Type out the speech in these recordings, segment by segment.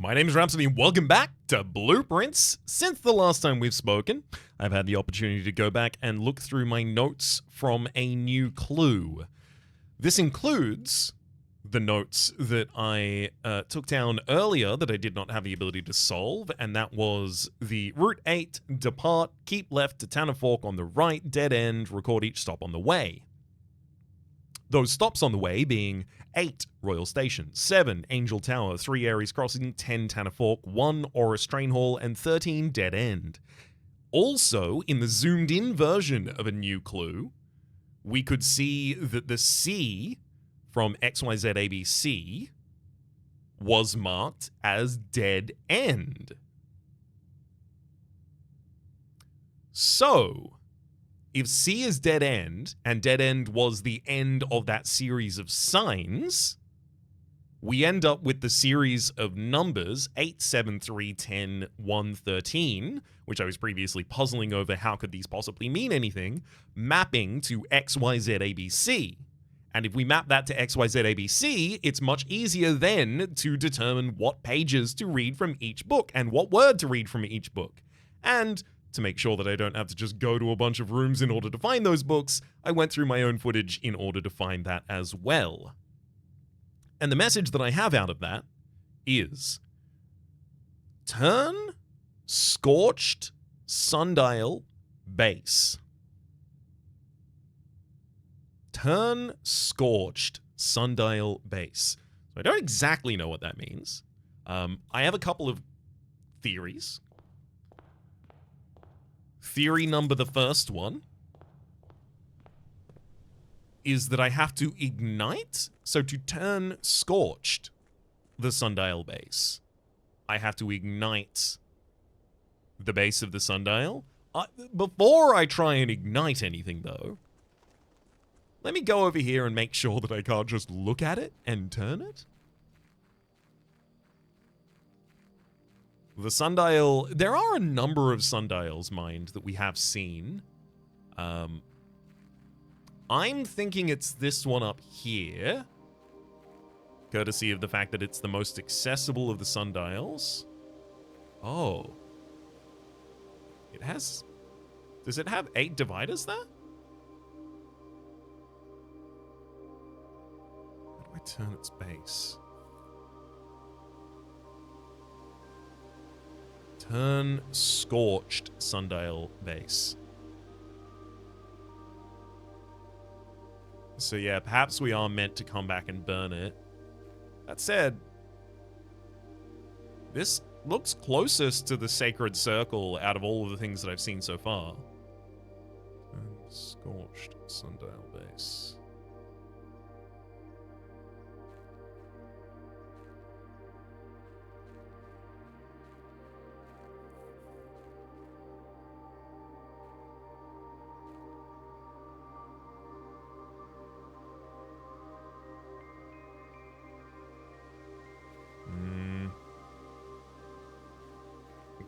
My name is Rhapsody and welcome back to Blueprints. Since the last time we've spoken, I've had the opportunity to go back and look through my notes from a new clue. This includes the notes that I took down earlier that I did not have the ability to solve, and that was the Route 8, depart, keep left to Tanner Fork on the right, dead end, record each stop on the way. Those stops on the way being 8 Royal Station, 7 Angel Tower, 3 Ares Crossing, 10 Tanner Fork, 1 Aura Strain Hall, and 13 Dead End. Also, in the zoomed in version of a new clue, we could see that the C from XYZ ABC was marked as Dead End. So, if C is dead end, and dead end was the end of that series of signs, we end up with the series of numbers 8, 7, 3, 10, 1, 13, which I was previously puzzling over how could these possibly mean anything, mapping to XYZABC. And if we map that to XYZABC, it's much easier then to determine what pages to read from each book and what word to read from each book. And to make sure that I don't have to just go to a bunch of rooms in order to find those books, I went through my own footage in order to find that as well. And the message that I have out of that is turn scorched sundial base. Turn scorched sundial base. So I don't exactly know what that means. I have a couple of theories. Theory number the first one is that I have to ignite. So to turn scorched the sundial base, I have to ignite the base of the sundial. Before I try and ignite anything, though, let me go over here and make sure that I can't just look at it and turn it. The sundial, there are a number of sundials, mind, that we have seen. I'm thinking it's this one up here, courtesy of the fact that it's the most accessible of the sundials. Oh. It has... Does it have 8 dividers there? How do I turn its base? Turn scorched sundial base. So yeah, perhaps we are meant to come back and burn it. That said, this looks closest to the sacred circle out of all of the things that I've seen so far. Turn scorched sundial base.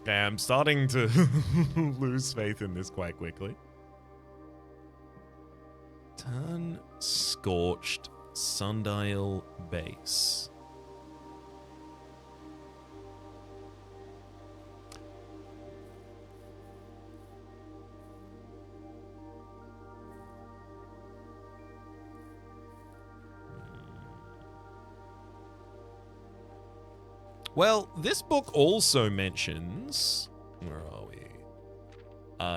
Okay, I'm starting to lose faith in this quite quickly. Turn scorched sundial base. Well, this book also mentions... Where are we?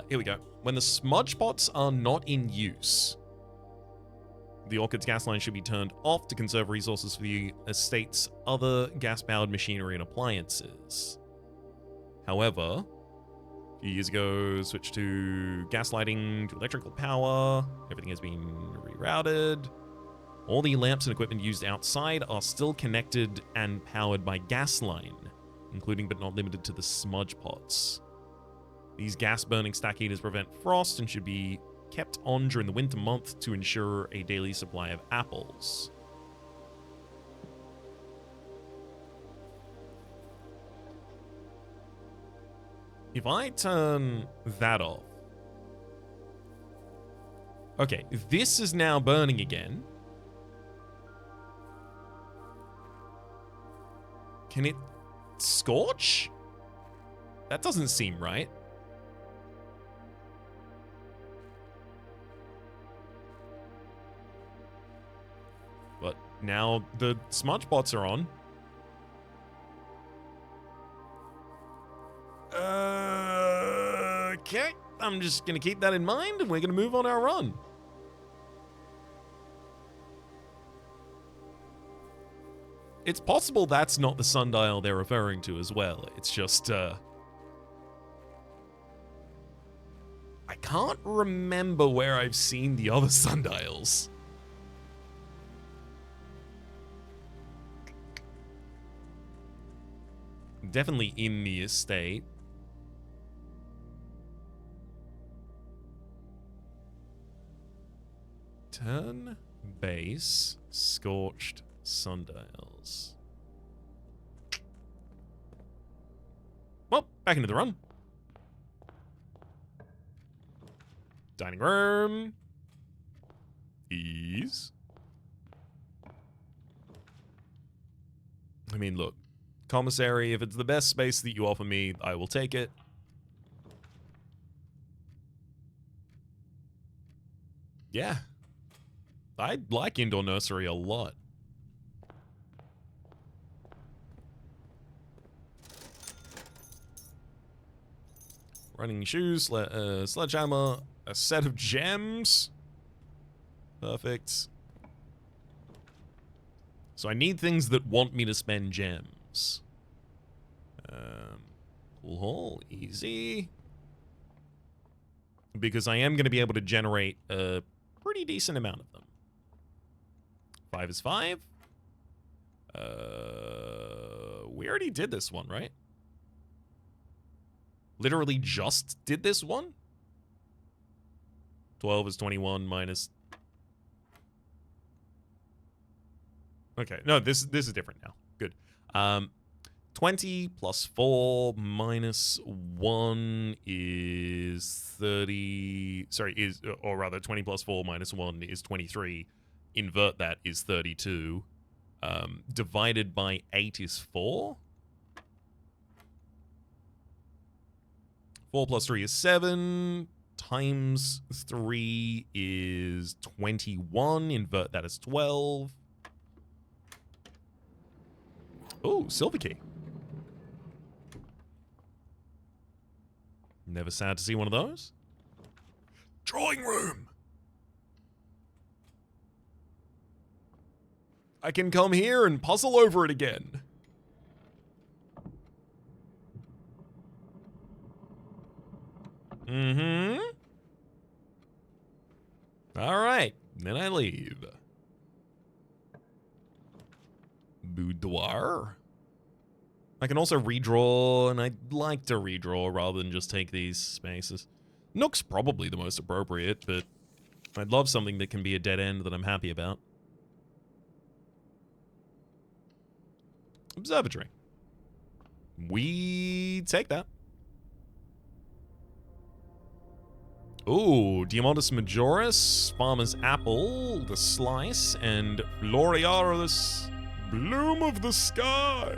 Here we go. When the smudge pots are not in use, the Orchid's gas line should be turned off to conserve resources for the estate's other gas-powered machinery and appliances. However, a few years ago, switched to gas lighting to electrical power. Everything has been rerouted. All the lamps and equipment used outside are still connected and powered by gas line, including but not limited to the smudge pots. These gas-burning stack heaters prevent frost and should be kept on during the winter month to ensure a daily supply of apples. If I turn that off... Okay, this is now burning again. Can it Scorch? That doesn't seem right. But now the smudge bots are on. Okay, I'm just gonna keep that in mind and we're gonna move on our run. It's possible that's not the sundial they're referring to as well. It's just, I can't remember where I've seen the other sundials. Definitely in the estate. Turn, base, scorched sundials. Well, back into the run. Dining room. Ease. I mean, look. Commissary, if it's the best space that you offer me, I will take it. Yeah. I like indoor nursery a lot. Running shoes, sledgehammer, a set of gems. Perfect. So I need things that want me to spend gems. Pool hall, easy. Because I am going to be able to generate a pretty decent amount of them. 5 is 5. We already did this one, right? Literally just did this one? 12 is 21 minus... Okay, no, this is different now. Good. 20 plus 4 minus 1 is 30... Sorry, or rather 20 plus 4 minus 1 is 23. Invert that is 32. Divided by 8 is 4. 4 plus 3 is 7. Times 3 is 21. Invert that as 12. Oh, silver key. Never sad to see one of those. Drawing room. I can come here and puzzle over it again. Mm-hmm. All right, then I leave. Boudoir. I can also redraw, and I'd like to redraw rather than just take these spaces. Nook's probably the most appropriate, but I'd love something that can be a dead end that I'm happy about. Observatory. We take that. Ooh, Diamontis majoris, Farmer's Apple, the Slice, and Florialis, Bloom of the Sky.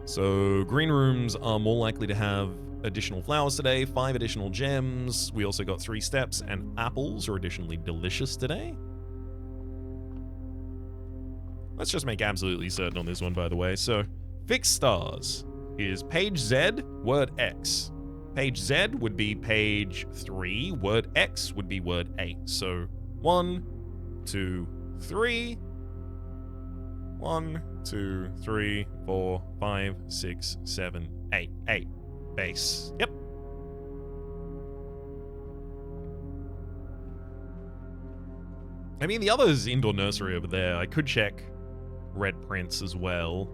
So, green rooms are more likely to have additional flowers today, 5 additional gems. We also got 3 steps, and apples are additionally delicious today. Let's just make absolutely certain on this one, by the way. So, fixed stars is page Z, word X. Page Z would be page 3, word X would be word 8. So, 1, 2, 3. 1, 2, 3, 4, 5, 6, 7, 8. 8. Base. Yep. I mean, the other is indoor nursery over there. I could check red prints as well.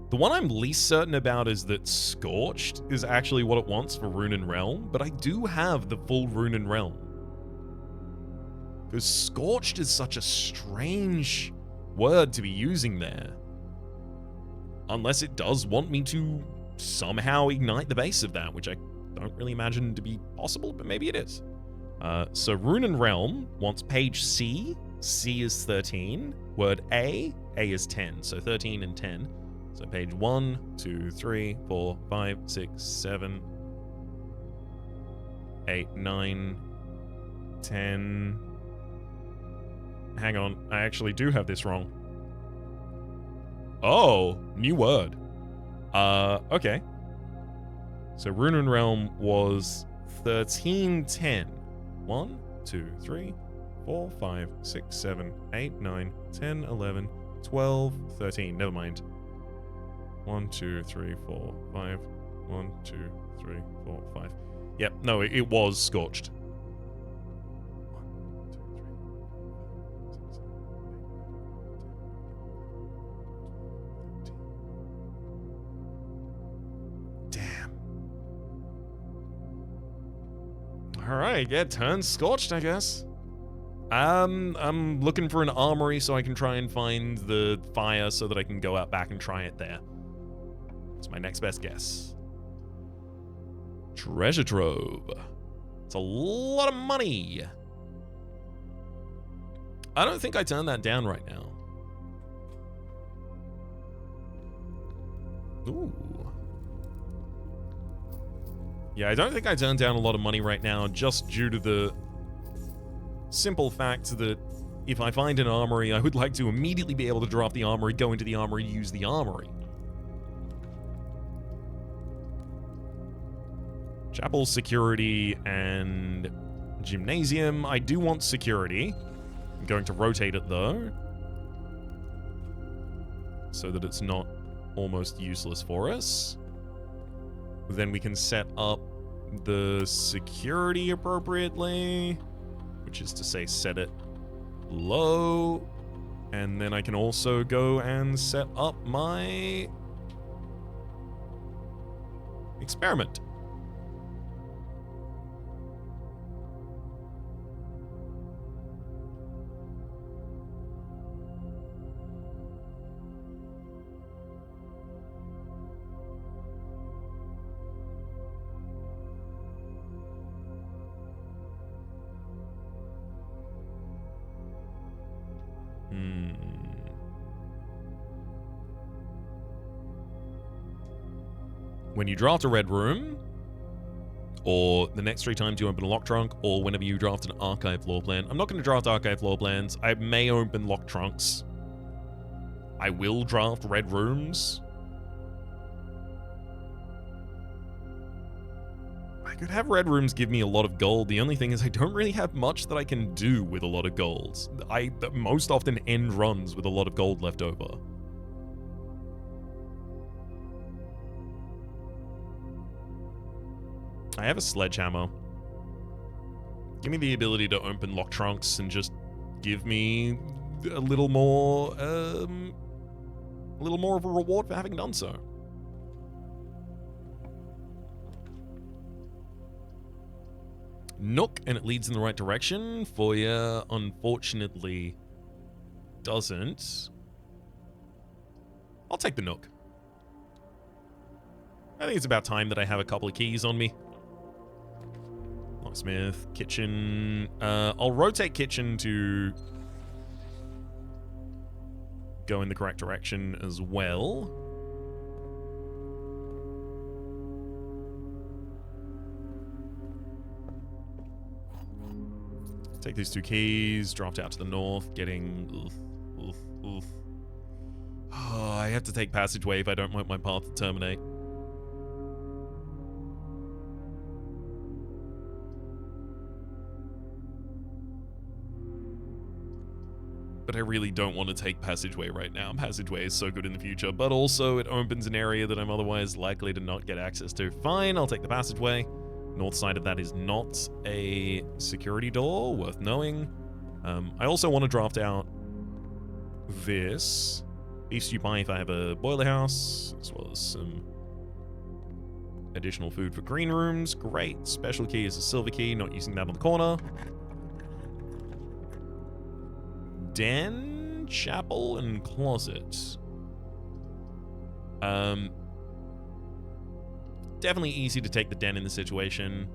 The one I'm least certain about is that Scorched is actually what it wants for Rune and Realm, but I do have the full Rune and Realm. Because Scorched is such a strange word to be using there. Unless it does want me to somehow ignite the base of that, which I don't really imagine to be possible, but maybe it is. So Rune and Realm wants page C, C is 13. Word A is 10. So 13 and 10. So page 1, 2, 3, 4, 5, 6, 7, 8, 9, 10. Hang on, I actually do have this wrong. Oh, new word. Okay. So Rune and Realm was 1310. 1, 2, 3, 4, 5, 6, 7, 8, 9, 10, 11, 12, 13. Never mind. 1, 2, 3, 4, 5. 1, 2, 3, 4, 5. Yep, no, it was scorched. 1, 2, 3, 4, 5, 6, 7, 8, 9, 10, 11, 12, 13. Damn. Alright, yeah, turn scorched, I guess. I'm looking for an armory so I can try and find the fire so that I can go out back and try it there. It's my next best guess. Treasure trove. It's a lot of money. I don't think I turned that down right now. Ooh. Yeah, I don't think I turned down a lot of money right now just due to the simple fact that if I find an armory, I would like to immediately be able to drop the armory, go into the armory, use the armory. Chapel, security, and gymnasium. I do want security. I'm going to rotate it though, so that it's not almost useless for us. Then we can set up the security appropriately, which is to say set it low, and then I can also go and set up my experiment. When you draft a red room, or the next 3 times you open a lock trunk, or whenever you draft an archive floor plan. I'm not going to draft archive floor plans. I may open lock trunks. I will draft red rooms. I could have red rooms give me a lot of gold. The only thing is I don't really have much that I can do with a lot of gold. I most often end runs with a lot of gold left over. I have a sledgehammer. Give me the ability to open lock trunks and just give me a little more of a reward for having done so. Nook, and it leads in the right direction. Foyer, unfortunately, doesn't. I'll take the Nook. I think it's about time that I have a couple of keys on me. Locksmith, kitchen. I'll rotate kitchen to go in the correct direction as well. Take these 2 keys, draft out to the north, getting... Oh, I have to take passageway if I don't want my path to terminate. But I really don't want to take passageway right now. Passageway is so good in the future, but also it opens an area that I'm otherwise likely to not get access to. Fine, I'll take the passageway. North side of that is not a security door, worth knowing. I also want to draft out this. Beast you buy if I have a boiler house, as well as some additional food for green rooms. Great. Special key is a silver key, not using that on the corner. Den, chapel, and closet. Definitely easy to take the den in the situation.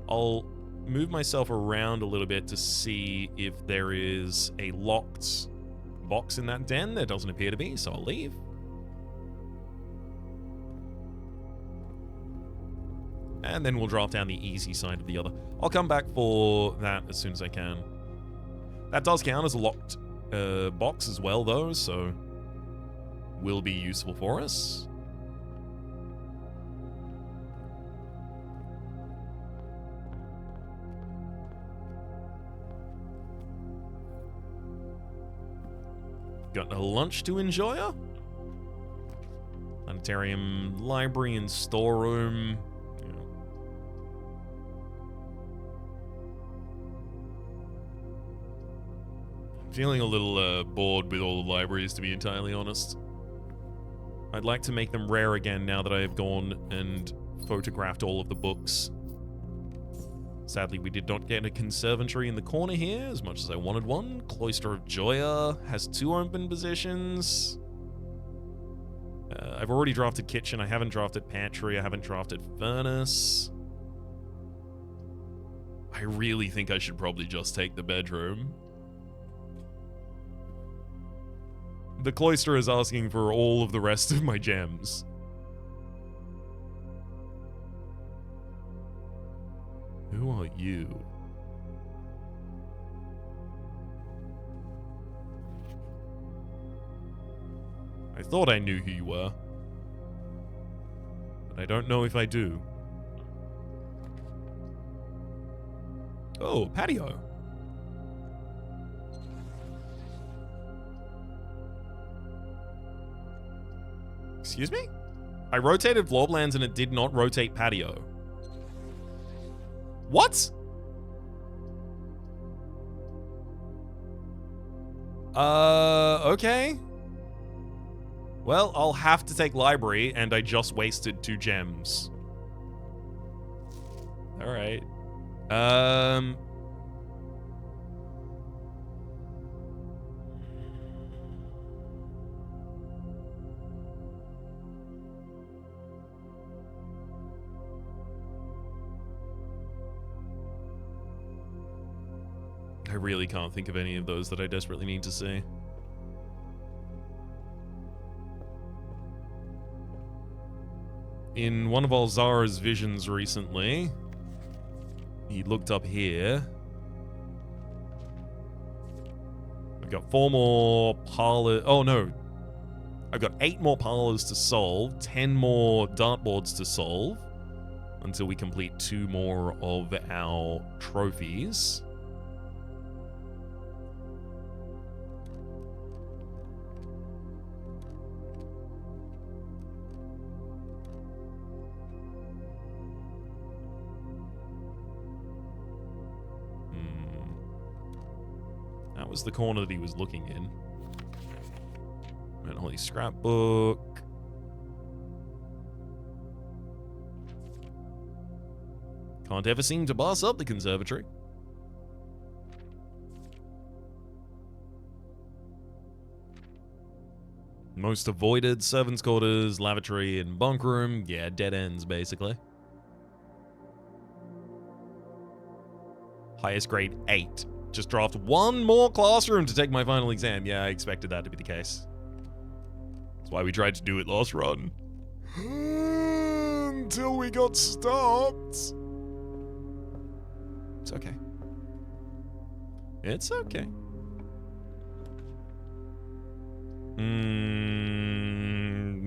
I'll move myself around a little bit to see if there is a locked box in that den. There doesn't appear to be, so I'll leave. And then we'll drop down the easy side of the other. I'll come back for that as soon as I can. That does count as a locked box as well, though, so will be useful for us. Got a lunch to enjoy? Planetarium, library, and storeroom. Feeling a little bored with all the libraries, to be entirely honest. I'd like to make them rare again now that I have gone and photographed all of the books. Sadly, we did not get a conservatory in the corner here, as much as I wanted one. Cloister of Joya has 2 open positions. I've already drafted kitchen. I haven't drafted pantry. I haven't drafted furnace. I really think I should probably just take the bedroom. The cloister is asking for all of the rest of my gems. Who are you? I thought I knew who you were, but I don't know if I do. Oh, patio. Excuse me? I rotated floor plans and it did not rotate patio. What? Okay. Well, I'll have to take library, and I just wasted 2 gems. Alright. I really can't think of any of those that I desperately need to see. In one of Alzara's visions recently, he looked up here. I've got 4 more parlors. Oh no. I've got 8 more parlors to solve, 10 more dartboards to solve, until we complete 2 more of our trophies. That was the corner that he was looking in. Holy scrapbook. Can't ever seem to boss up the conservatory. Most avoided: servants' quarters, lavatory, and bunk room. Yeah, dead ends, basically. Highest grade 8. Just draft 1 more classroom to take my final exam. Yeah, I expected that to be the case. That's why we tried to do it last run. Until we got stopped. It's okay. It's okay.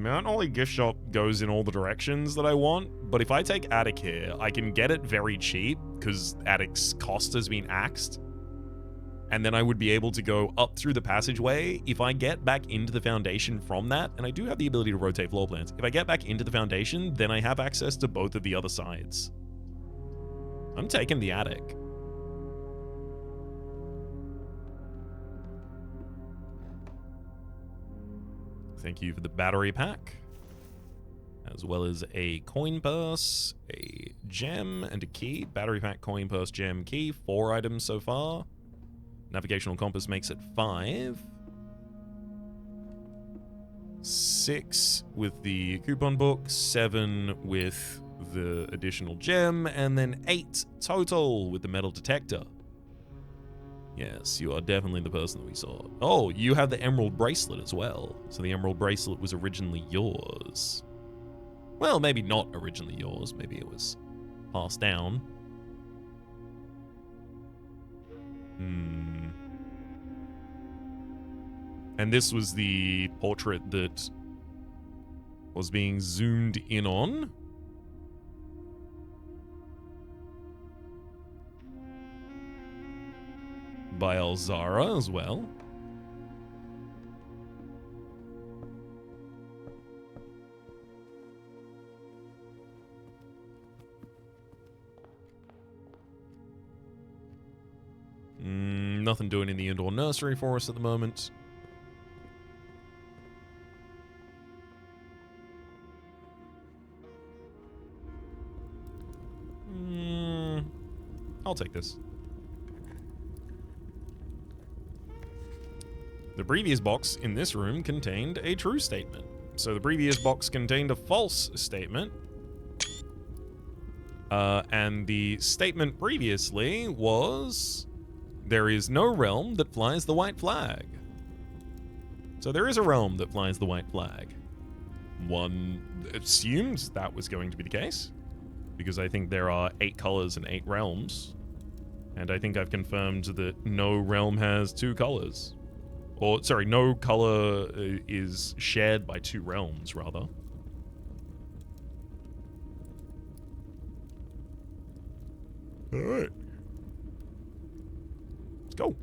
Mount Holly gift shop goes in all the directions that I want, but if I take attic here, I can get it very cheap because attic's cost has been axed. And then I would be able to go up through the passageway. If I get back into the foundation from that, and I do have the ability to rotate floor plans, if I get back into the foundation, then I have access to both of the other sides. I'm taking the attic. Thank you for the battery pack, as well as a coin purse, a gem, and a key. Battery pack, coin purse, gem, key. 4 items so far. Navigational compass makes it 5. 6 with the coupon book, 7 with the additional gem, and then 8 total with the metal detector. Yes, you are definitely the person that we saw. Oh, you have the emerald bracelet as well. So the emerald bracelet was originally yours. Well, maybe not originally yours. Maybe it was passed down. And this was the portrait that was being zoomed in on. By Elzara as well. Nothing doing in the indoor nursery for us at the moment. I'll take this. The previous box in this room contained a true statement. So the previous box contained a false statement. And the statement previously was, there is no realm that flies the white flag. So there is a realm that flies the white flag. One assumed that was going to be the case, because I think there are 8 colors and 8 realms. And I think I've confirmed that no realm has 2 colors. Or, sorry, no color is shared by 2 realms, rather. Alright. Let's go.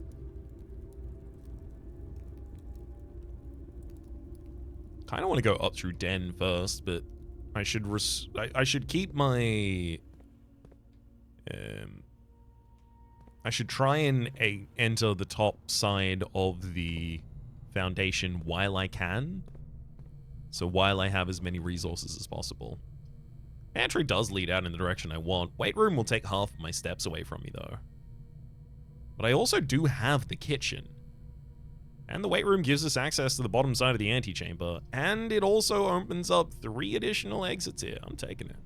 Kind of want to go up through Den first, but I should I should keep my... I should try and enter the top side of the foundation while I can. So while I have as many resources as possible. Entry does lead out in the direction I want. Weight room will take half of my steps away from me, though. But I also do have the kitchen. And the weight room gives us access to the bottom side of the antechamber. And it also opens up 3 additional exits here. I'm taking it.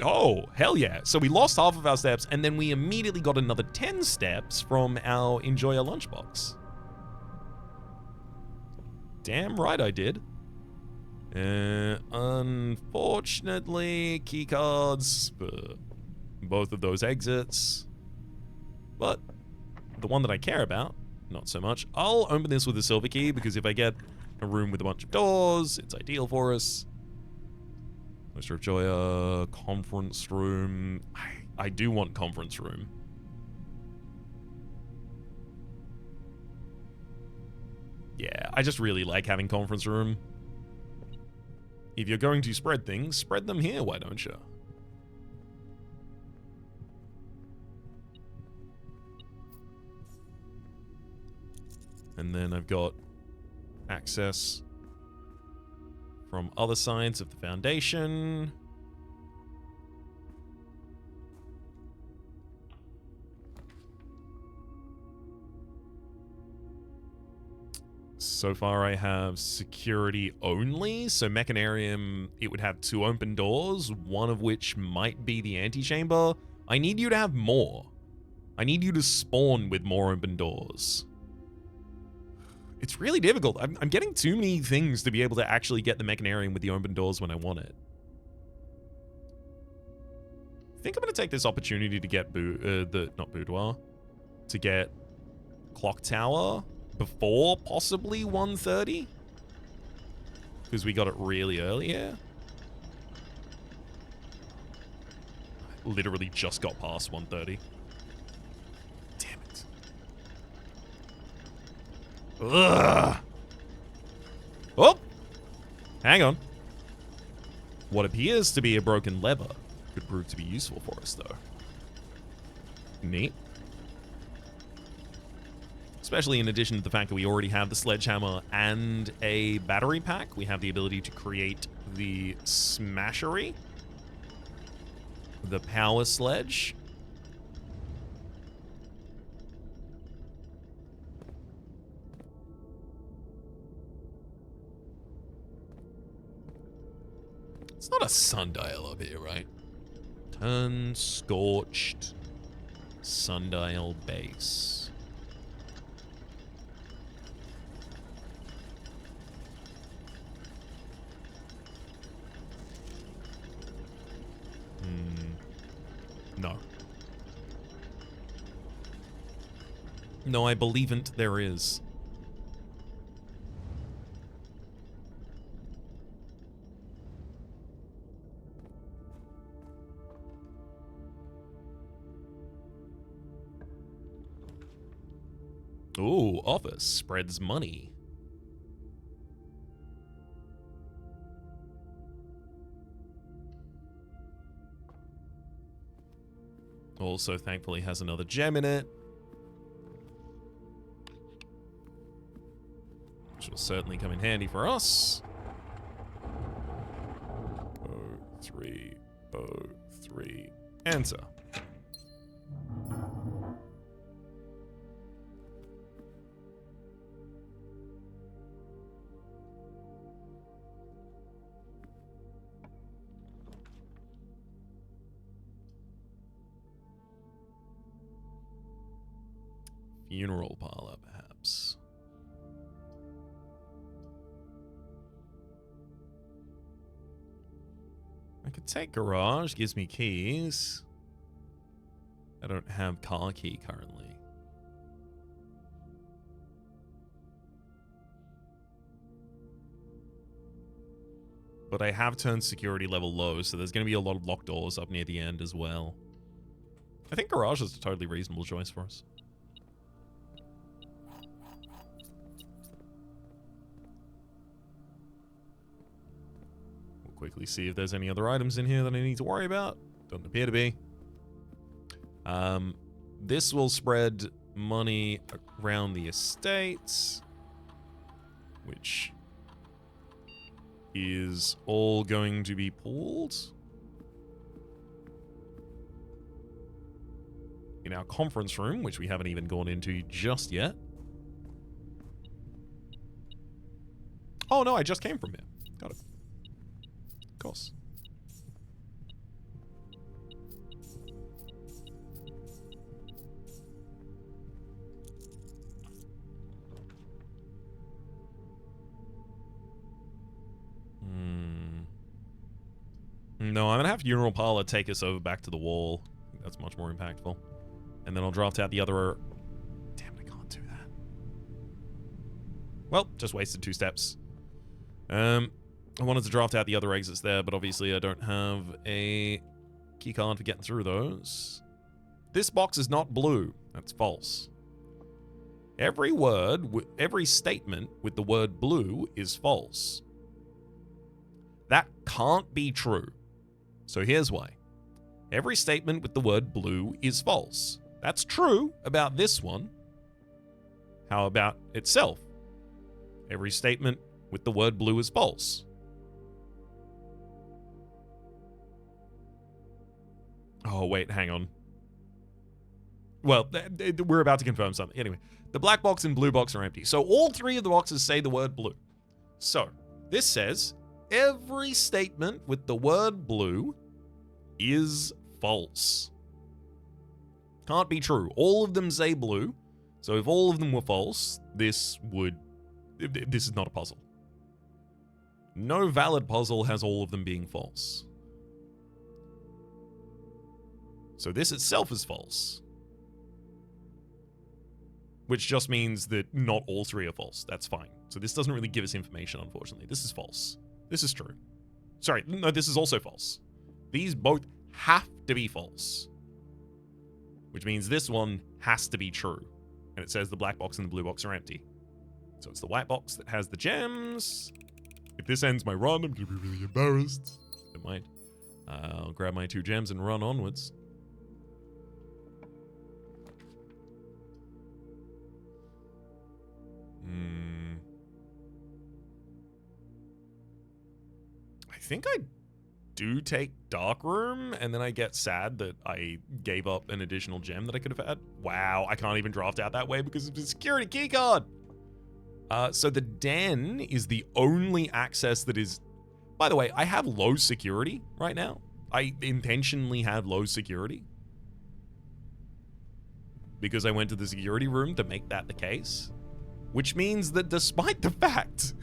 Oh, hell yeah. So we lost half of our steps, and then we immediately got another 10 steps from our Enjoy a Lunchbox. Damn right I did. Unfortunately, keycards for both of those exits. But the one that I care about, not so much. I'll open this with a silver key, because if I get a room with a bunch of doors, it's ideal for us. Poster of Joya, conference room. I do want conference room. Yeah, I just really like having conference room. If you're going to spread things, spread them here, why don't you? And then I've got access from other sides of the foundation. So far I have security only, so Mechanarium, it would have 2 open doors, one of which might be the antechamber. I need you to have more. I need you to spawn with more open doors. It's really difficult. I'm getting too many things to be able to actually get the Mechanarium with the open doors when I want it. I think I'm going to take this opportunity to get not boudoir, to get clock tower before possibly 1:30, because we got it really early here. Literally just got past 1:30. Damn it. Ugh. Oh! Hang on. What appears to be a broken lever could prove to be useful for us, though. Neat. Especially in addition to the fact that we already have the sledgehammer and a battery pack. We have the ability to create the smashery. The power sledge. It's not a sundial up here, right? Turn scorched sundial base. No. No, I believe'nt there is. Ooh, office spreads money. Also, thankfully, has another gem in it. Which will certainly come in handy for us. 03, 03. Answer. Funeral parlor, perhaps. I could take garage, gives me keys. I don't have car key currently. But I have turned security level low, so there's going to be a lot of locked doors up near the end as well. I think garage is a totally reasonable choice for us. Quickly see if there's any other items in here that I need to worry about. Don't appear to be. This will spread money around the estates, which is all going to be pooled in our conference room, which we haven't even gone into just yet. Oh no, I just came from here. Got it. Of course. No, I'm gonna have Funeral Parlor take us over back to the wall. I think that's much more impactful. And then I'll draft out the other... Damn it, I can't do that. Well, just wasted 2 steps. I wanted to draft out the other exits there, but obviously I don't have a keycard for getting through those. This box is not blue. That's false. Every word, every statement with the word blue is false. That can't be true. So here's why. Every statement with the word blue is false. That's true about this one. How about itself? Every statement with the word blue is false. Oh, wait, hang on. Well, we're about to confirm something. Anyway, the black box and blue box are empty. So all 3 of the boxes say the word blue. So this says every statement with the word blue is false. Can't be true. All of them say blue. So if all of them were false, this is not a puzzle. No valid puzzle has all of them being false. So this itself is false. Which just means that not all 3 are false. That's fine. So this doesn't really give us information, unfortunately. This is false. This is true. Sorry, no, this is also false. These both have to be false. Which means this one has to be true. And it says the black box and the blue box are empty. So it's the white box that has the gems. If this ends my run, I'm going to be really embarrassed. Never mind. I'll grab my 2 gems and run onwards. I think I do take Dark Room, and then I get sad that I gave up an additional gem that I could have had. Wow, I can't even draft out that way because of the security keycard. So the den is the only access that is By the way, I have low security right now. I intentionally have low security because I went to the security room to make that the case, which means that despite the fact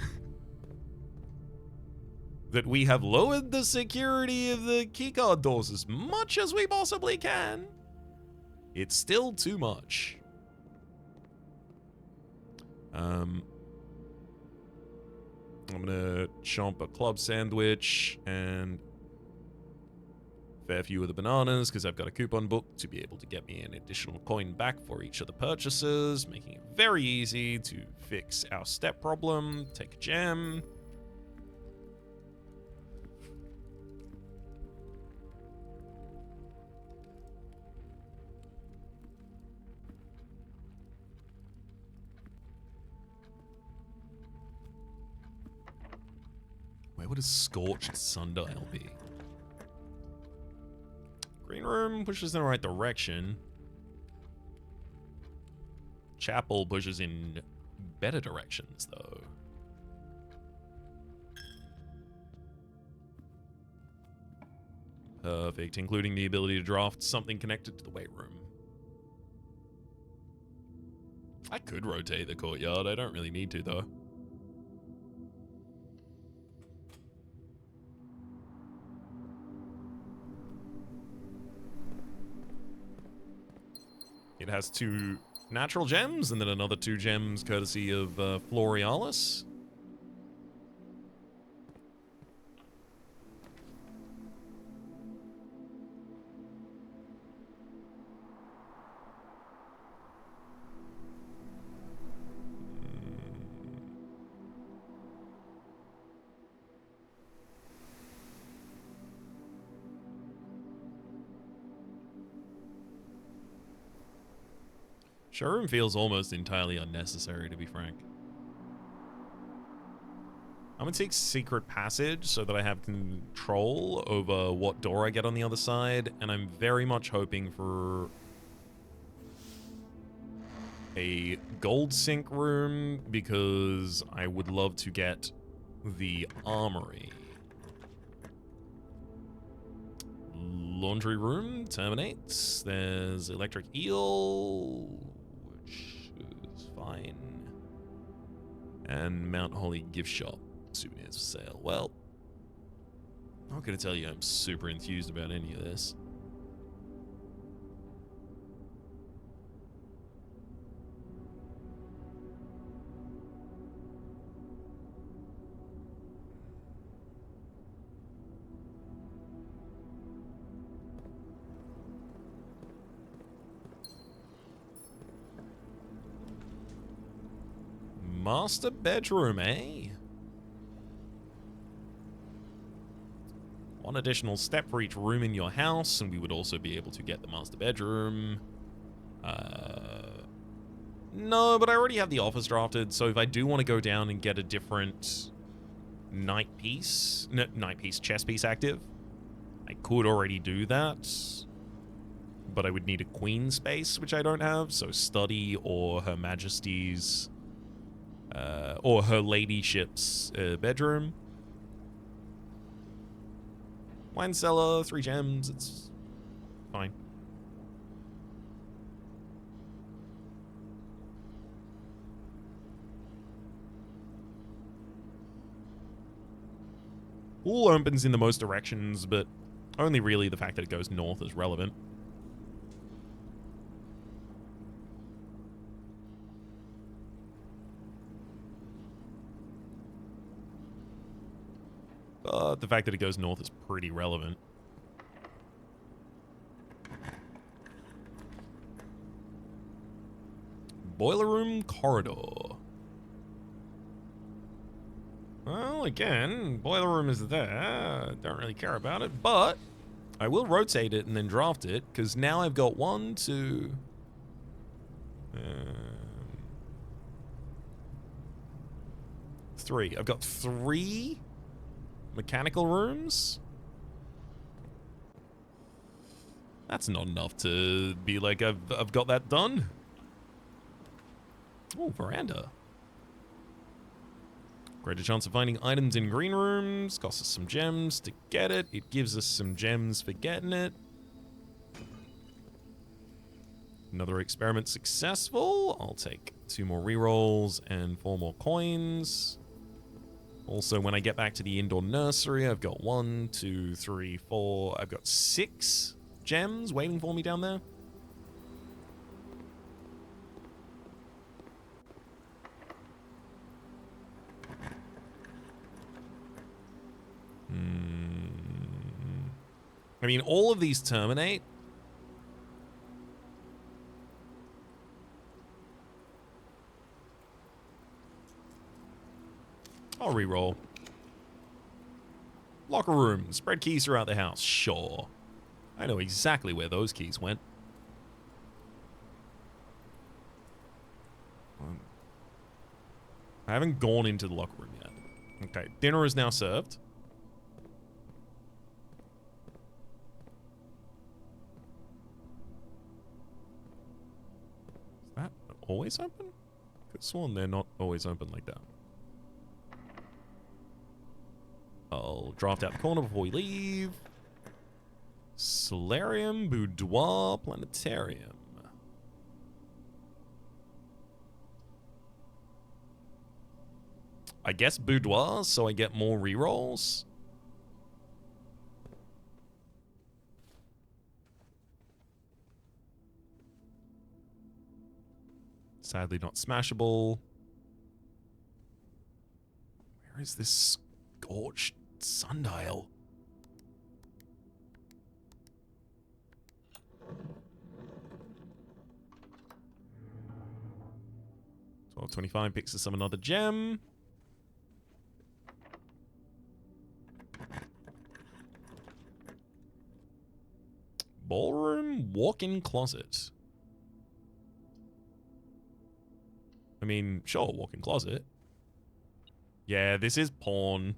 that we have lowered the security of the keycard doors as much as we possibly can, it's still too much. I'm gonna chomp a club sandwich and a fair few of the bananas because I've got a coupon book to be able to get me an additional coin back for each of the purchases, making it very easy to fix our step problem. Take a gem. Where would a scorched sundial be? Green room pushes in the right direction. Chapel pushes in better directions, though. Perfect, including the ability to draft something connected to the weight room. I could rotate the courtyard. I don't really need to, though. It has 2 natural gems and then another 2 gems courtesy of Florialis. Showroom feels almost entirely unnecessary, to be frank. I'm gonna take secret passage so that I have control over what door I get on the other side, and I'm very much hoping for a gold sink room because I would love to get the armory. Laundry room terminates. There's electric eel, which is fine. And Mount Holly gift shop. Souvenirs for sale. Well, I'm not going to tell you I'm super enthused about any of this. Master bedroom, eh? 1 additional step for each room in your house, and we would also be able to get the master bedroom. No, but I already have the office drafted, so if I do want to go down and get a different chess piece active, I could already do that. But I would need a queen space, which I don't have, so study or Her Majesty's or her ladyship's bedroom. Wine cellar, 3 gems, it's fine. All opens in the most directions, but only really the fact that it goes north is relevant. But the fact that it goes north is pretty relevant. Boiler room corridor. Well, again, boiler room is there. Don't really care about it, but I will rotate it and then draft it, because now I've got 1, 2... 3. I've got 3... mechanical rooms? That's not enough to be like I've got that done. Oh, veranda. Greater chance of finding items in green rooms. Costs us some gems to get it. It gives us some gems for getting it. Another experiment successful. I'll take 2 more rerolls and 4 more coins. Also, when I get back to the indoor nursery, I've got 1, 2, 3, 4. I've got 6 gems waiting for me down there. I mean, all of these terminate. I'll reroll. Locker room. Spread keys throughout the house. Sure. I know exactly where those keys went. I haven't gone into the locker room yet. Okay, dinner is now served. Is that always open? I could have sworn they're not always open like that. I'll draft out the corner before we leave. Solarium, Boudoir, Planetarium. I guess Boudoir, so I get more rerolls. Sadly not smashable. Where is this scorched sundial? $12.25 picks us up another gem. Ballroom, walk-in closet. I mean, sure, walk-in closet. Yeah, this is porn.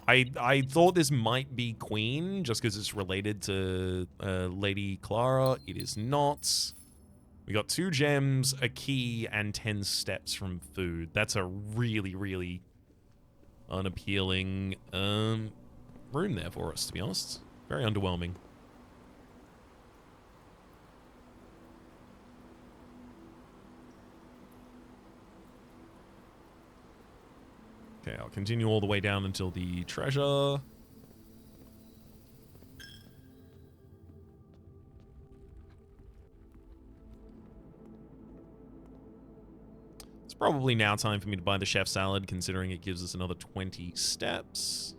I thought this might be Queen, just because it's related to Lady Clara. It is not. We got 2 gems, a key, and 10 steps from food. That's a really, really unappealing room there for us, to be honest. Very underwhelming. Okay, I'll continue all the way down until the treasure. It's probably now time for me to buy the chef salad, considering it gives us another 20 steps.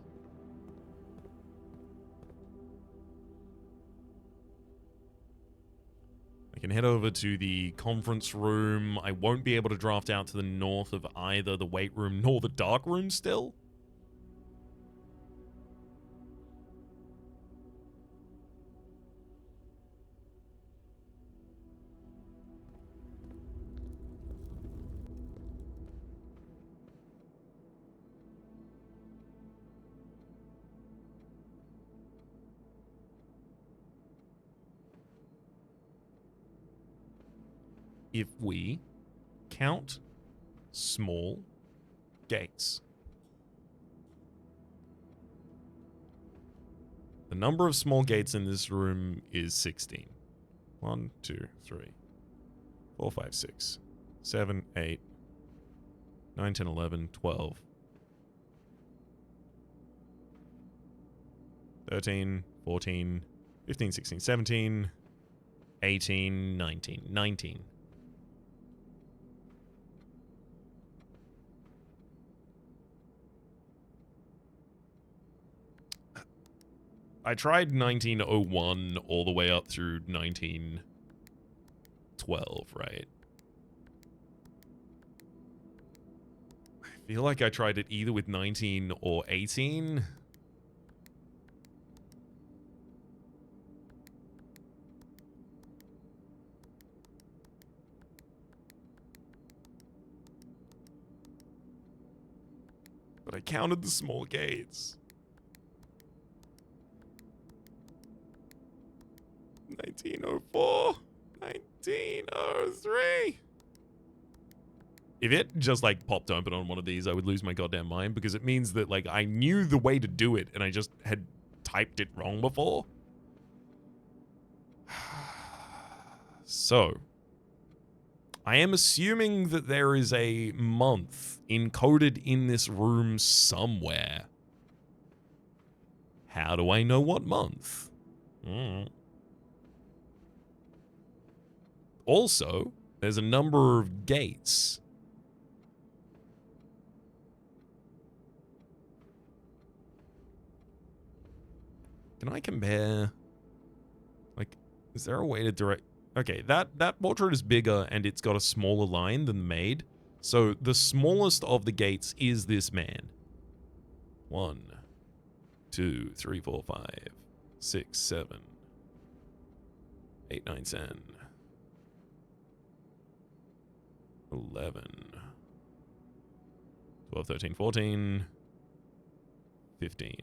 I can head over to the conference room. I won't be able to draft out to the north of either the weight room nor the dark room still. If we count small gates. The number of small gates in this room is 16. 1, 2, 3, 4, 5, 6, 7, 8, 9, 10, 11, 12, 13, 14, 15, 16, 17, 18, 19, 19. I tried 1901 all the way up through 1912, right? I feel like I tried it either with 19 or 18. But I counted the small gates. 1904, 1903. If it just, like, popped open on one of these, I would lose my goddamn mind, because it means that, like, I knew the way to do it, and I just had typed it wrong before. So, I am assuming that there is a month encoded in this room somewhere. How do I know what month? Also, there's a number of gates. Can I compare? Like, is there a way to direct? Okay, that portrait is bigger and it's got a smaller line than the maid. So the smallest of the gates is this man. 1, 2, 3, 4, 5, 6, 7, 8, 9, 10, 11, 12, 13, 14, 15.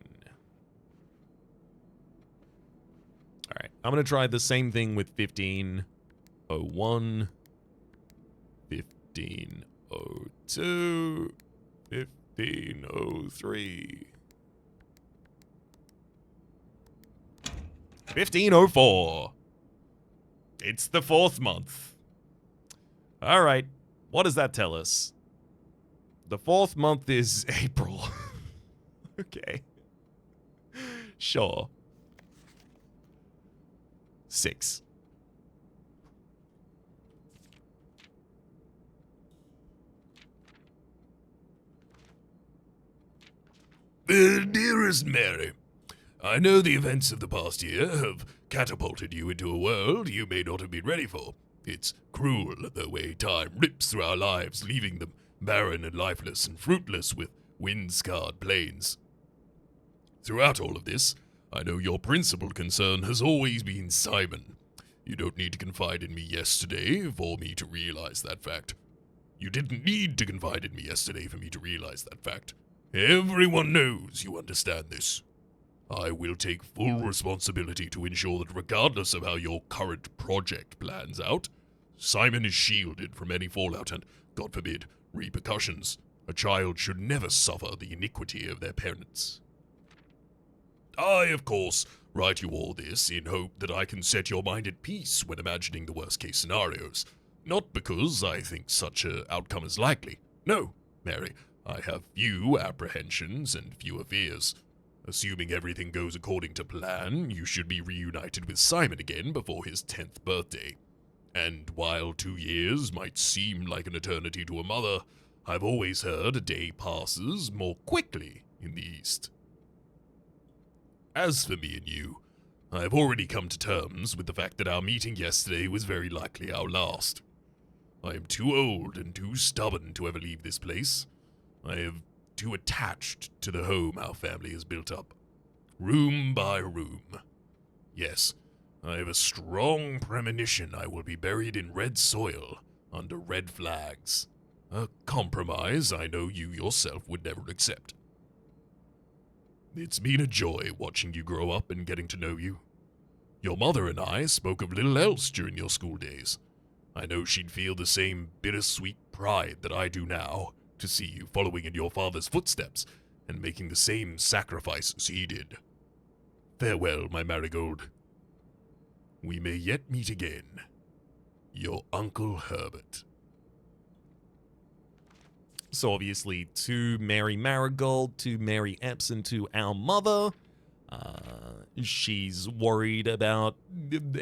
Alright, I'm going to try the same thing with 1501, 1502, 1503, 1504. It's the 4th month. Alright, what does that tell us? The 4th month is April. Okay. Sure. 6. Dearest Mary, I know the events of the past year have catapulted you into a world you may not have been ready for. It's cruel the way time rips through our lives, leaving them barren and lifeless and fruitless with wind-scarred plains. Throughout all of this, I know your principal concern has always been Simon. You don't need to confide in me yesterday for me to realize that fact. You didn't need to confide in me yesterday for me to realize that fact. Everyone knows you understand this. I will take full responsibility to ensure that regardless of how your current project plans out, Simon is shielded from any fallout and, God forbid, repercussions. A child should never suffer the iniquity of their parents. I, of course, write you all this in hope that I can set your mind at peace when imagining the worst-case scenarios. Not because I think such an outcome is likely. No, Mary, I have few apprehensions and fewer fears. Assuming everything goes according to plan, you should be reunited with Simon again before his 10th birthday. And while 2 years might seem like an eternity to a mother, I've always heard a day passes more quickly in the East. As for me and you, I have already come to terms with the fact that our meeting yesterday was very likely our last. I am too old and too stubborn to ever leave this place. I am too attached to the home our family has built up, room by room. Yes, I have a strong premonition I will be buried in red soil under red flags. A compromise I know you yourself would never accept. It's been a joy watching you grow up and getting to know you. Your mother and I spoke of little else during your school days. I know she'd feel the same bittersweet pride that I do now to see you following in your father's footsteps and making the same sacrifices he did. Farewell, my marigold. We may yet meet again. Your Uncle Herbert. So obviously, to Mary Marigold, to Mary Epson, to our mother. She's worried about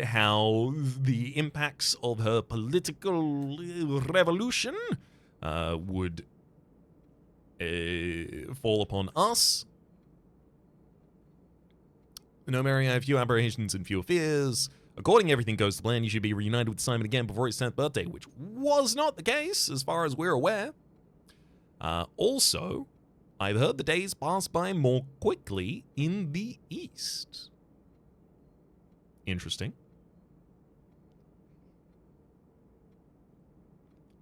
how the impacts of her political revolution would fall upon us. No, Mary, I have few apprehensions and fewer fears. According to everything goes to plan, you should be reunited with Simon again before his 10th birthday, which was not the case, as far as we're aware. Also, I've heard the days pass by more quickly in the East. Interesting.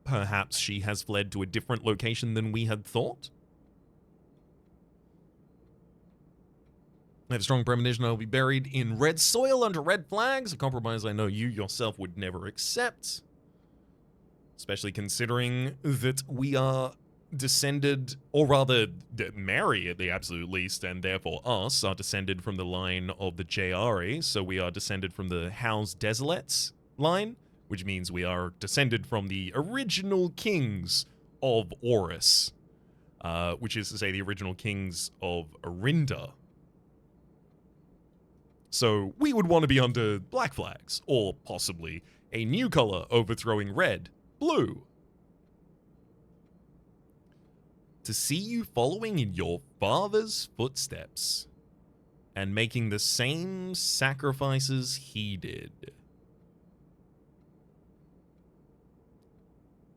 Perhaps she has fled to a different location than we had thought? I have a strong premonition I will be buried in red soil under red flags, a compromise I know you yourself would never accept. especially considering that we are descended, or rather, Mary at the absolute least, and therefore us, are descended from the line of the Jari, so we are descended from the House Desolates line, which means we are descended from the original kings of Horus, which is to say the original kings of Arinda. So we would want to be under black flags, or possibly a new color overthrowing red, blue. To see you following in your father's footsteps and making the same sacrifices he did.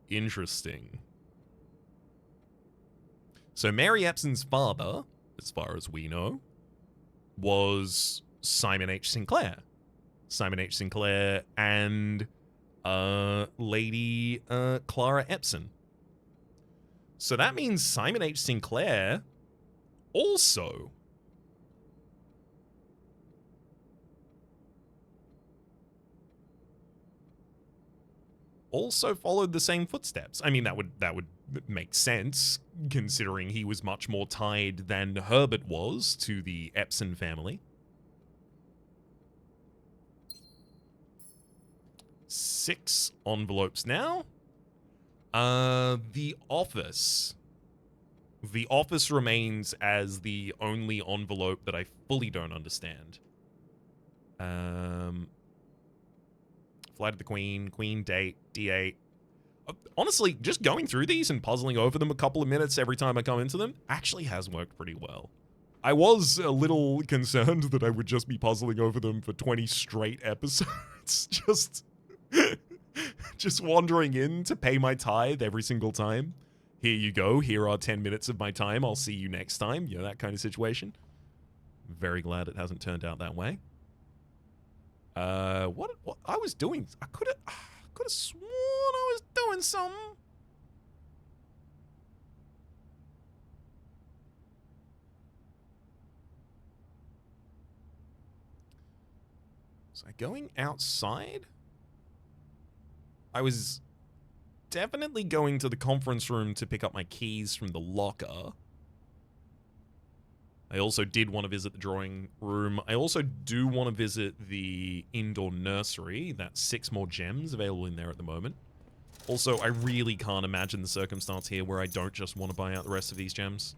Interesting. So Mary Epson's father, as far as we know, was Simon H. Sinclair. Simon H. Sinclair and Lady Clara Epson. So that means Simon H. Sinclair also followed the same footsteps. I mean, that would make sense, considering he was much more tied than Herbert was to the Epson family. 6 envelopes now. The office. The office remains as the only envelope that I fully don't understand. Flight of the Queen, Queen date, D8. Honestly, just going through these and puzzling over them a couple of minutes every time I come into them actually has worked pretty well. I was a little concerned that I would just be puzzling over them for 20 straight episodes. Just wandering in to pay my tithe every single time. Here you go. Here are 10 minutes of my time. I'll see you next time. You know, that kind of situation. Very glad it hasn't turned out that way. What I was doing? I could have sworn I was doing something. Was I going outside? I was definitely going to the conference room to pick up my keys from the locker. I also did want to visit the drawing room. I also do want to visit the indoor nursery. That's 6 more gems available in there at the moment. Also, I really can't imagine the circumstance here where I don't just want to buy out the rest of these gems.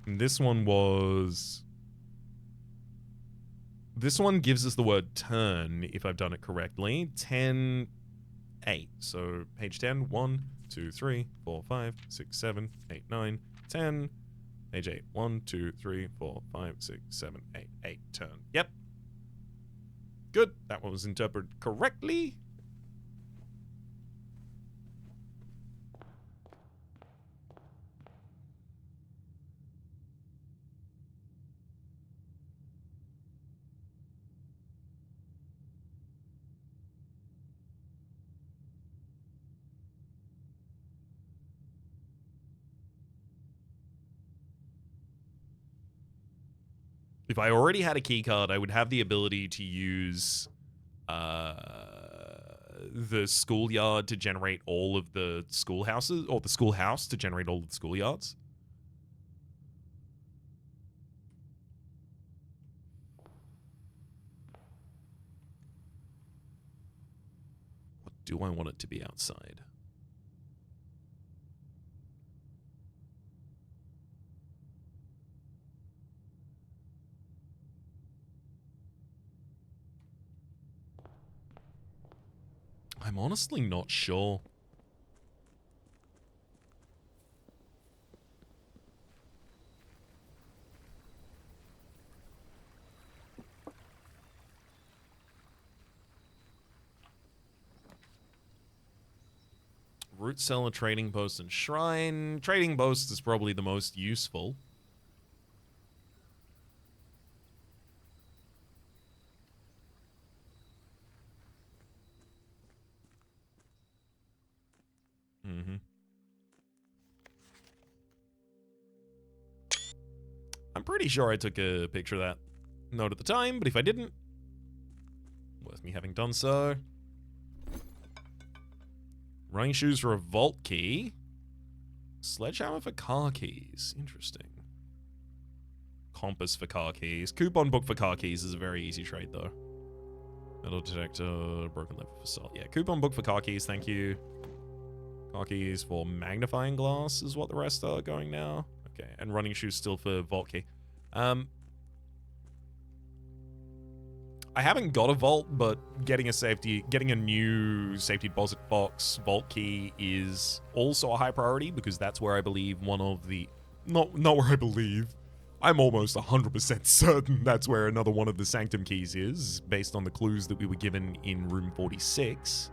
And this one gives us the word turn, if I've done it correctly. 10, 8. So page 10, 1, 2, 3, 4, 5, 6, 7, 8, 9, 10. Page 8, 1, 2, 3, 4, 5, 6, 7, 8, 8. Turn. Yep. Good. That one was interpreted correctly. If I already had a keycard, I would have the ability to use the schoolyard to generate all of the schoolhouses, or the schoolhouse to generate all of the schoolyards. What do I want it to be outside? I'm honestly not sure. Root cellar, trading post, and shrine. Trading post is probably the most useful. Mm-hmm. I'm pretty sure I took a picture of that note at the time, but if I didn't, worth me having done so. Running shoes for a vault key. Sledgehammer for car keys. Interesting. Compass for car keys. Coupon book for car keys is a very easy trade, though. Metal detector, broken lever for salt. Yeah, coupon book for car keys, thank you. Car keys for magnifying glass is what the rest are going now. Okay, and running shoes still for vault key. I haven't got a vault, but getting a new safety deposit box vault key is also a high priority because that's where I believe one of the, not where I believe, I'm almost 100% certain that's where another one of the sanctum keys is, based on the clues that we were given in room 46.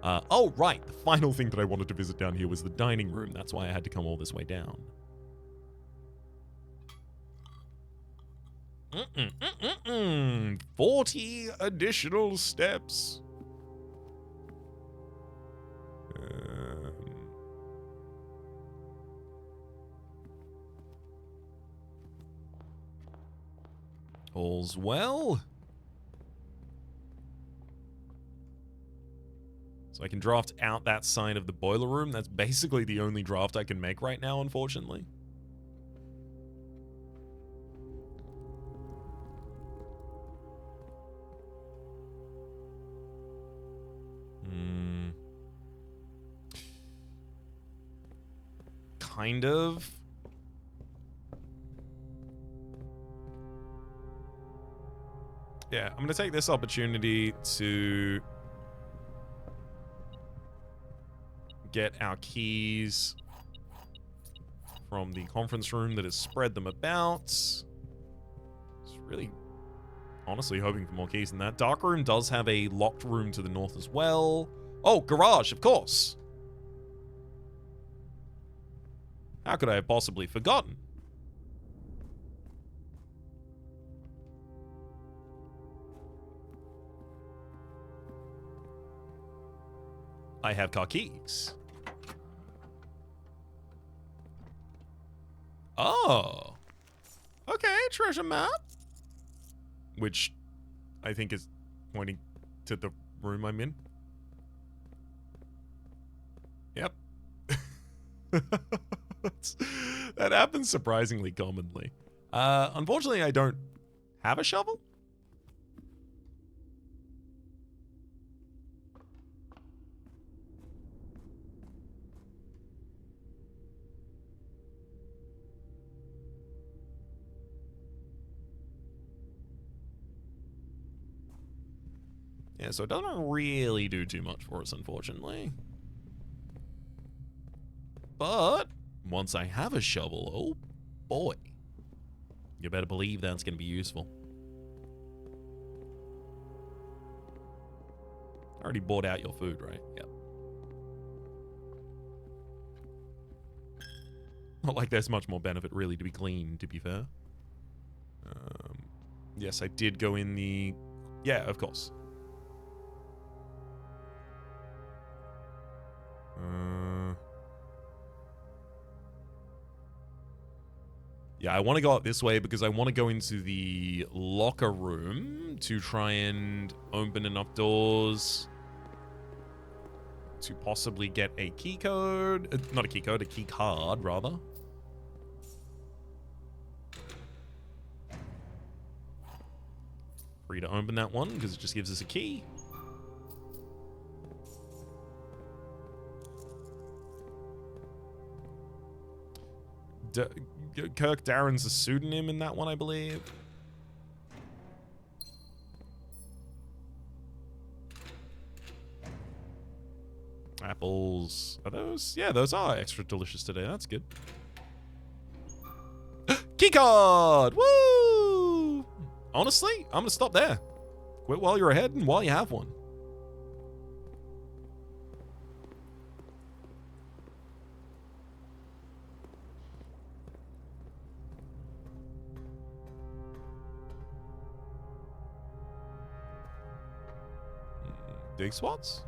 Oh, right, the final thing that I wanted to visit down here was the dining room. That's why I had to come all this way down. 40 additional steps. All's well. So I can draft out that side of the boiler room. That's basically the only draft I can make right now, unfortunately. Kind of. Yeah, I'm going to take this opportunity to get our keys from the conference room that has spread them about. Just really, honestly hoping for more keys than that. Dark room does have a locked room to the north as well. Oh, garage, of course. How could I have possibly forgotten? I have car keys. Oh. Okay, treasure map. Which I think is pointing to the room I'm in. Yep. That happens surprisingly commonly. Unfortunately, I don't have a shovel. Yeah, so it doesn't really do too much for us, unfortunately. But once I have a shovel, oh boy. You better believe that's going to be useful. I already bought out your food, right? Yep. Not like there's much more benefit really to be clean, to be fair. Yes, I did go in the... Yeah, of course. Yeah, I want to go up this way because I want to go into the locker room to try and open enough doors to possibly get a key code. Not a key code, a key card, rather. Free to open that one because it just gives us a key. Kirk Darren's a pseudonym in that one, I believe. Apples. Are those? Yeah, those are extra delicious today. That's good. Keycard! Woo! Honestly, I'm going to stop there. Quit while you're ahead and while you have one. Dig spots?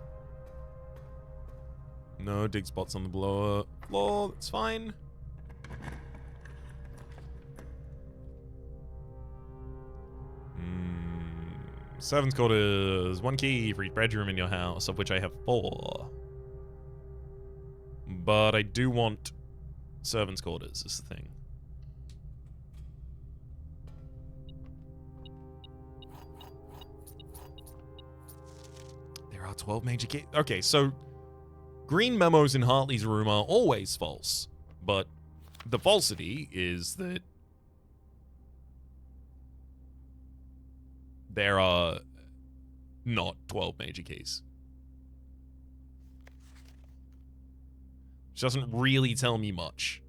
No dig spots on the blower floor. That's fine. Servants' quarters. 1 key for each bedroom in your house, of which I have 4. But I do want servants' quarters, is the thing. There are 12 major keys. Okay, so green memos in Hartley's room are always false, but the falsity is that there are not 12 major keys. Which doesn't really tell me much.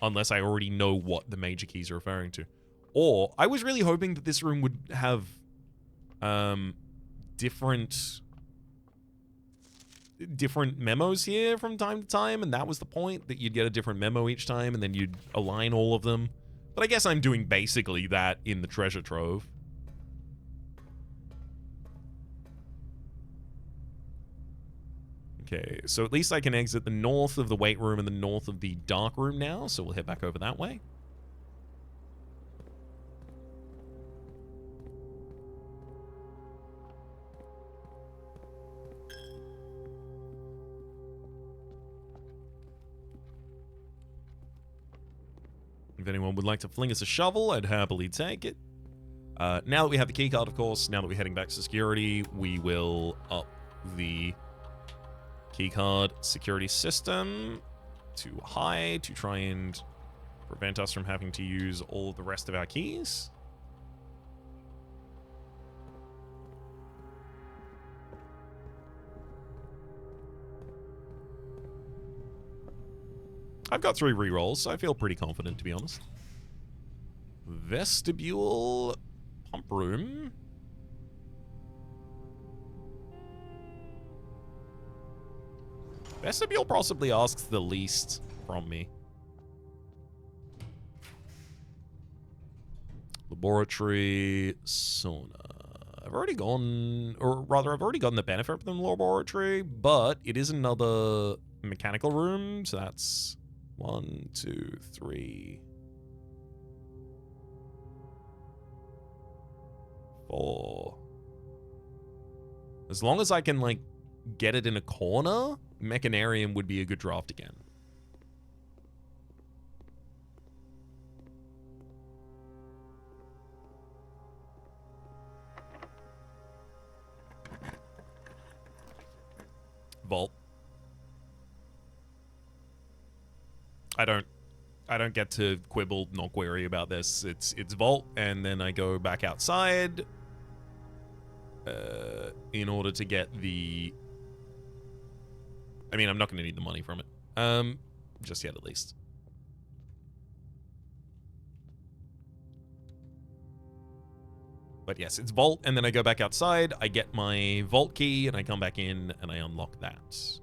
Unless I already know what the major keys are referring to. Or, I was really hoping that this room would have different memos here from time to time, and that was the point, that you'd get a different memo each time, and then you'd align all of them. But I guess I'm doing basically that in the treasure trove. Okay, so at least I can exit the north of the weight room and the north of the dark room now, so we'll head back over that way. If anyone would like to fling us a shovel, I'd happily take it. Now that we have the keycard, of course, now that we're heading back to security, we will up the keycard security system to high to try and prevent us from having to use all of the rest of our keys. I've got 3 rerolls, so I feel pretty confident, to be honest. Vestibule pump room. Vestibule possibly asks the least from me. Laboratory sauna. I've already gone, or rather, I've already gotten the benefit from the laboratory, but it is another mechanical room, so that's 1, 2, 3, 4. As long as I can, like, get it in a corner, Mechanarium would be a good draft again. Vault. I don't get to quibble nor query about this. It's vault, and then I go back outside in order to get the... I mean, I'm not going to need the money from it. Just yet, at least. But yes, it's vault, and then I go back outside, I get my vault key, and I come back in, and I unlock that.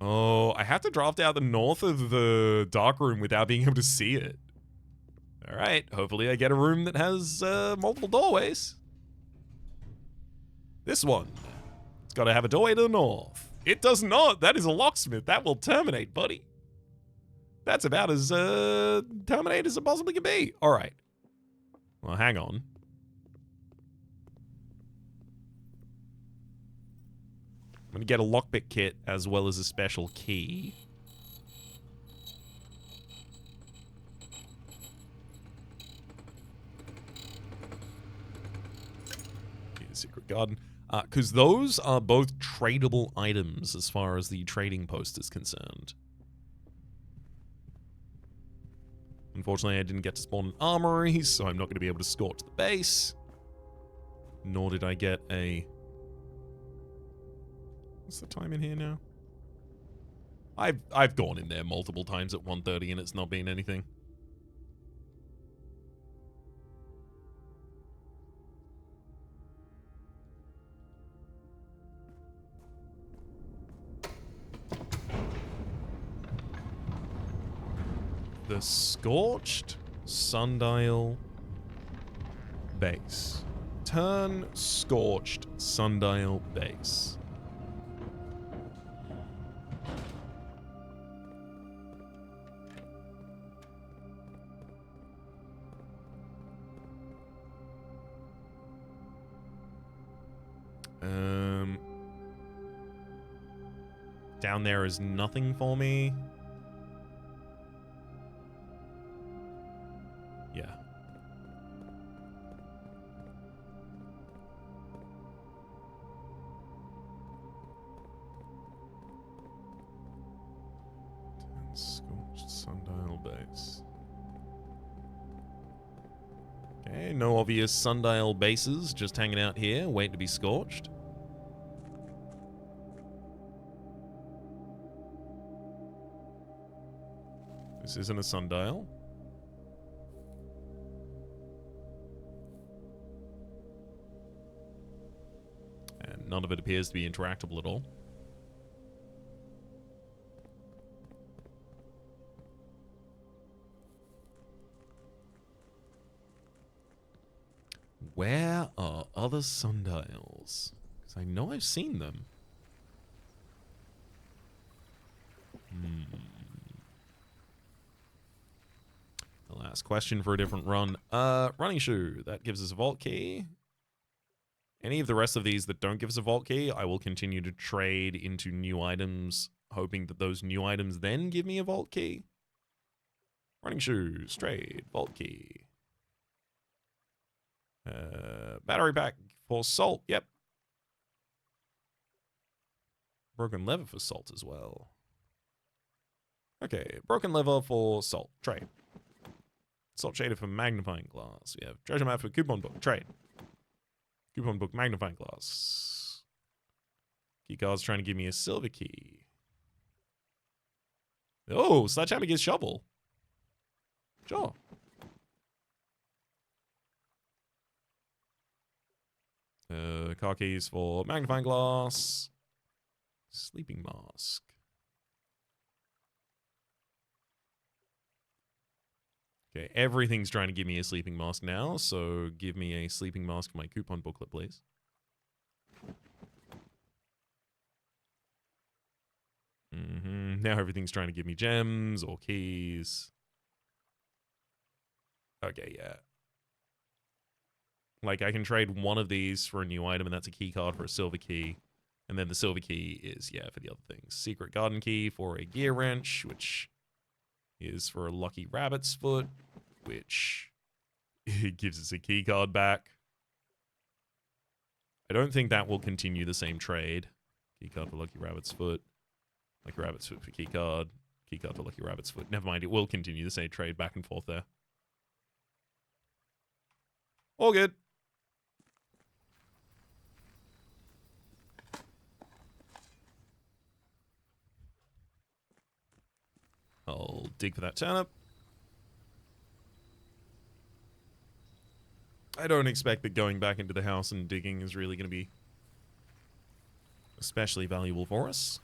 Oh, I have to draft out the north of the dark room without being able to see it. Alright, hopefully I get a room that has multiple doorways. This one. It's got to have a doorway to the north. It does not. That is a locksmith. That will terminate, buddy. That's about as terminate as it possibly can be. All right. Well, hang on. I'm going to get a lockpick kit as well as a special key. Secret garden. Because those are both tradable items as far as the trading post is concerned. Unfortunately, I didn't get to spawn an armory, so I'm not going to be able to scorch the base. Nor did I get a... What's the time in here now? I've gone in there multiple times at 1:30 and it's not been anything. The Scorched Sundial Base. Turn Scorched Sundial Base. Down there is nothing for me. Yeah. Scorched sundial base. Okay, no obvious sundial bases, just hanging out here, waiting to be scorched. This isn't a sundial. And none of it appears to be interactable at all. Where are other sundials? Because I know I've seen them. The last question for a different run. Running shoe. That gives us a vault key. Any of the rest of these that don't give us a vault key, I will continue to trade into new items, hoping that those new items then give me a vault key. Running shoes. Trade. Vault key. Battery pack for salt. Yep. Broken lever for salt as well. Okay, broken lever for salt. Trade. Salt shader for magnifying glass. We have treasure map for coupon book. Trade. Coupon book magnifying glass. Keycard's trying to give me a silver key. Oh, sledgehammer gets shovel. Sure. Car keys for magnifying glass. Sleeping mask. Okay, everything's trying to give me a sleeping mask now, so give me a sleeping mask for my coupon booklet, please. Now everything's trying to give me gems or keys. Okay, yeah. Like, I can trade one of these for a new item, and that's a key card for a silver key. And then the silver key is, yeah, for the other things. Secret garden key for a gear wrench, which is for a lucky rabbit's foot, which it gives us a key card back. I don't think that will continue the same trade. Key card for lucky rabbit's foot. Lucky rabbit's foot for key card. Key card for lucky rabbit's foot. Never mind, it will continue the same trade back and forth there. All good. I'll dig for that turnip. I don't expect that going back into the house and digging is really going to be especially valuable for us.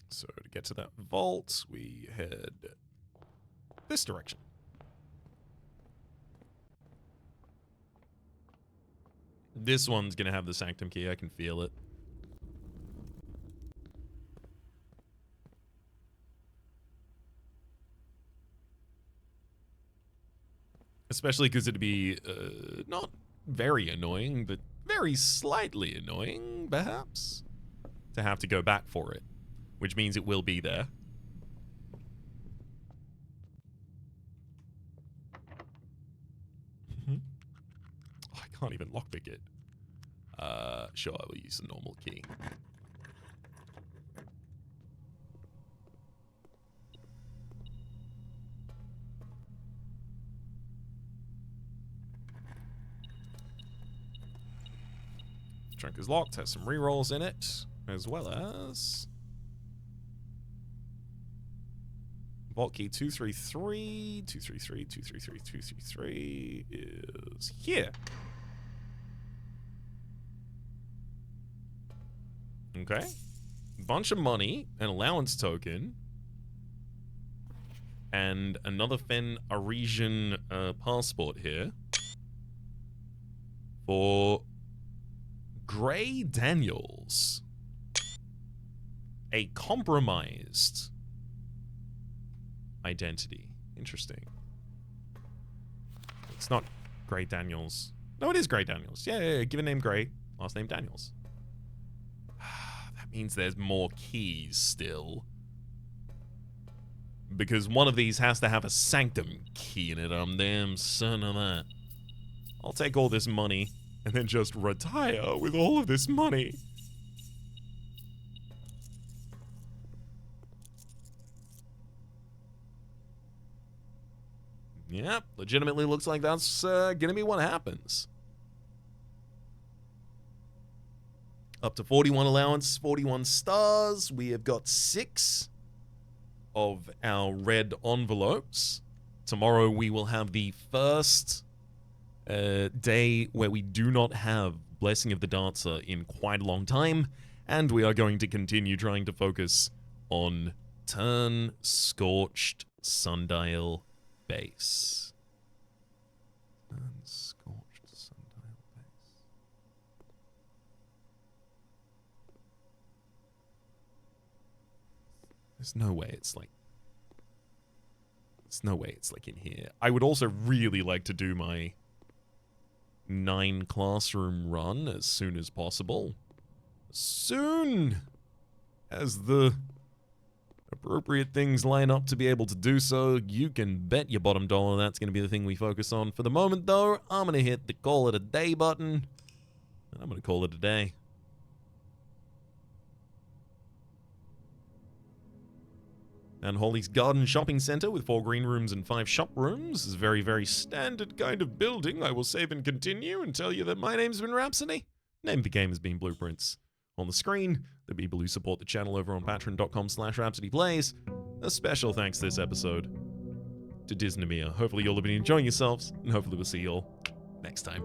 So to get to that vault, we head this direction. This one's going to have the Sanctum key. I can feel it. Especially because it'd be not very annoying, but very slightly annoying, perhaps, to have to go back for it. Which means it will be there. Oh, I can't even lockpick it. Sure, I will use the normal key. Trunk is locked, has some rerolls in it, as well as vault key 233, 233, 233, 233 is here. Okay. Bunch of money, an allowance token, and another Fen Arisian passport here for Gray Daniels. A compromised identity. Interesting. It's not Gray Daniels. No, it is Gray Daniels. Yeah. Give a name Gray, last name Daniels. That means there's more keys still. Because one of these has to have a sanctum key in it. I'm damn certain of that. I'll take all this money and then just retire with all of this money. Yep, legitimately looks like that's gonna be what happens. Up to 41 allowance, 41 stars. We have got 6 of our red envelopes. Tomorrow we will have the first day where we do not have Blessing of the Dancer in quite a long time, and we are going to continue trying to focus on Turn Scorched Sundial Base. Turn Scorched Sundial Base. There's no way it's like... There's no way it's like in here. I would also really like to do my 9 classroom run as soon as possible. As soon as the appropriate things line up to be able to do so, you can bet your bottom dollar that's going to be the thing we focus on. For the moment, though, I'm going to hit the call it a day button, and I'm going to call it a day. And Holly's Garden Shopping Center with 4 green rooms and 5 shop rooms is a very, very standard kind of building. I will save and continue and tell you that my name's been Rhapsody. Name of the game has been Blueprints. On the screen, the people who support the channel over on patreon.com/RhapsodyPlays. A special thanks this episode to Disney. Hopefully you'll have been enjoying yourselves, and hopefully we'll see you all next time.